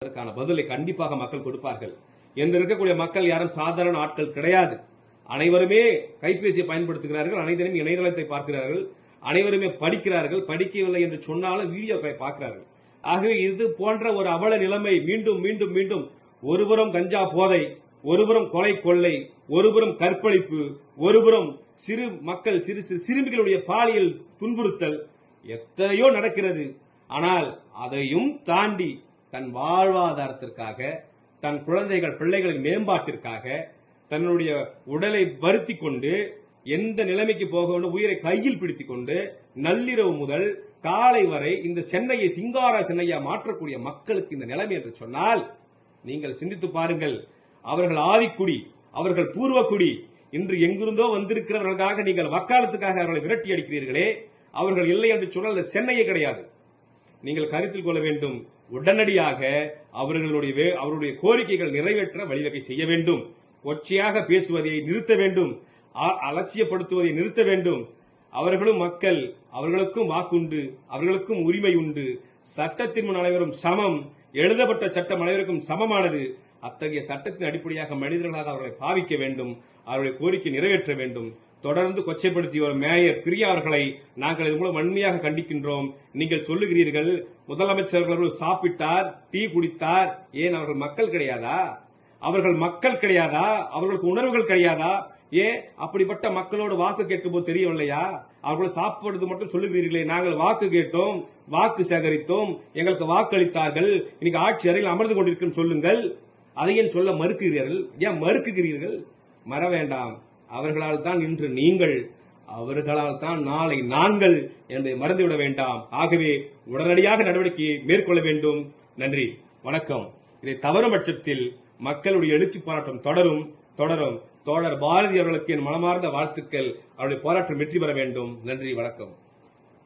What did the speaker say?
அதற்கான பதிலை கண்டிப்பாக மக்கள் கொடுப்பார்கள். என்று இருக்கக்கூடிய மக்கள் யாரும் சாதாரண ஆட்கள் கிடையாது. அனைவருமே கைபேசியை பயன்படுத்துகிறார்கள், அனைவரும் இணையதளத்தை பார்க்கிறார்கள், அனைவருமே படிக்கிறார்கள். படிக்கவில்லை என்று சொன்னாலும் வீடியோக்களை பார்க்கிறார்கள். ஆகவே இது போன்ற ஒரு அவல நிலைமை மீண்டும் மீண்டும் மீண்டும், ஒருபுறம் கஞ்சா போதை, ஒருபுறம் கொலை கொள்ளை, ஒருபுறம் கற்பழிப்பு, ஒருபுறம் சிறு மக்கள் சிறுமிகளுடைய பாலியல் துன்புறுத்தல், எத்தனையோ நடக்கிறது. ஆனால் அதையும் தாண்டி தன் வாழ்வாதாரத்திற்காக, தன் பிள்ளைகளின் மேம்பாட்டிற்காக தன்னுடைய உடலை வருத்தி கொண்டு எந்த நிலைமைக்கு போக வேண்டும் உயிரை கையில் பிடித்துக் கொண்டு நள்ளிரவு முதல் காலை வரை இந்த சென்னையை சிங்கார சென்னையா மாற்றக்கூடிய மக்களுக்கு இந்த நிலைமை என்று சொன்னால் நீங்கள் சிந்தித்து பாருங்கள். அவர்கள் ஆதிக்குடி, அவர்கள் பூர்வக்குடி, இன்று எங்கிருந்தோ வந்திருக்கிறவர்களுக்காக நீங்கள் வக்காலத்துக்காக அவர்களை விரட்டி அடிக்கிறீர்களே, அவர்கள் இல்லை என்று சொன்னால் சென்னையே கிடையாது. நீங்கள் கருத்தில் கொள்ள வேண்டும். உடனடியாக அவர்களுடைய கோரிக்கைகள் நிறைவேற்ற வழிவகை செய்ய வேண்டும். கொச்சையாக பேசுவதை நிறுத்த வேண்டும், அலட்சியப்படுத்துவதை நிறுத்த வேண்டும். அவர்களும் மக்கள், அவர்களுக்கும் வாக்குண்டு, அவர்களுக்கும் உரிமை உண்டு. சட்டத்தின் முன் அனைவரும் சமம், எழுதப்பட்ட சட்டம் அனைவருக்கும் சமமானது. அத்தகைய சட்டத்தின் அடிப்படையாக மனிதர்களாக அவர்களை பாவிக்க வேண்டும், அவருடைய கோரிக்கை நிறைவேற்ற வேண்டும். தொடர்ந்து கொச்சைப்படுத்திய ஒரு மேயர் பிரியா அவர்களை நாங்கள் இது மூலம் வன்மையாக கண்டிக்கின்றோம். நீங்கள் சொல்லுகிறீர்கள் முதலமைச்சர்கள் சாப்பிட்டார், டீ குடித்தார். ஏன் அவர்கள் மக்கள் கிடையாதா? அவர்கள் மக்கள் கிடையாதா? அவர்களுக்கு உணர்வுகள் கிடையாதா? ஏன் அப்படிப்பட்ட மக்களோடு வாக்கு கேட்கும் போது தெரியவில்லையா? அவர்கள் சாப்பிடுவது மட்டும் சொல்லுகிறீர்களே, நாங்கள் வாக்கு கேட்டோம், வாக்கு சேகரித்தோம், எங்களுக்கு வாக்களித்தார்கள், இன்னைக்கு ஆட்சி அறையில் அமர்ந்து கொண்டிருக்கும் சொல்லுங்கள். அதையும் சொல்ல மறுக்கிறீர்கள். ஏன் மறுக்குகிறீர்கள்? மற வேண்டாம். அவர்களால் தான் இன்று நீங்கள், அவர்களால் தான் நாளை நாங்கள் என்பதை மறந்துவிட வேண்டாம். ஆகவே உடனடியாக நடவடிக்கையை மேற்கொள்ள வேண்டும். நன்றி, வணக்கம். இதை தவறும் பட்சத்தில் மக்களுடைய எழுச்சி போராட்டம் தொடரும். தோழர் பாரதி அவர்களுக்கு என் மனமார்ந்த வாழ்த்துக்கள். அவருடைய போராட்டம் வெற்றி பெற வேண்டும். நன்றி, வணக்கம்.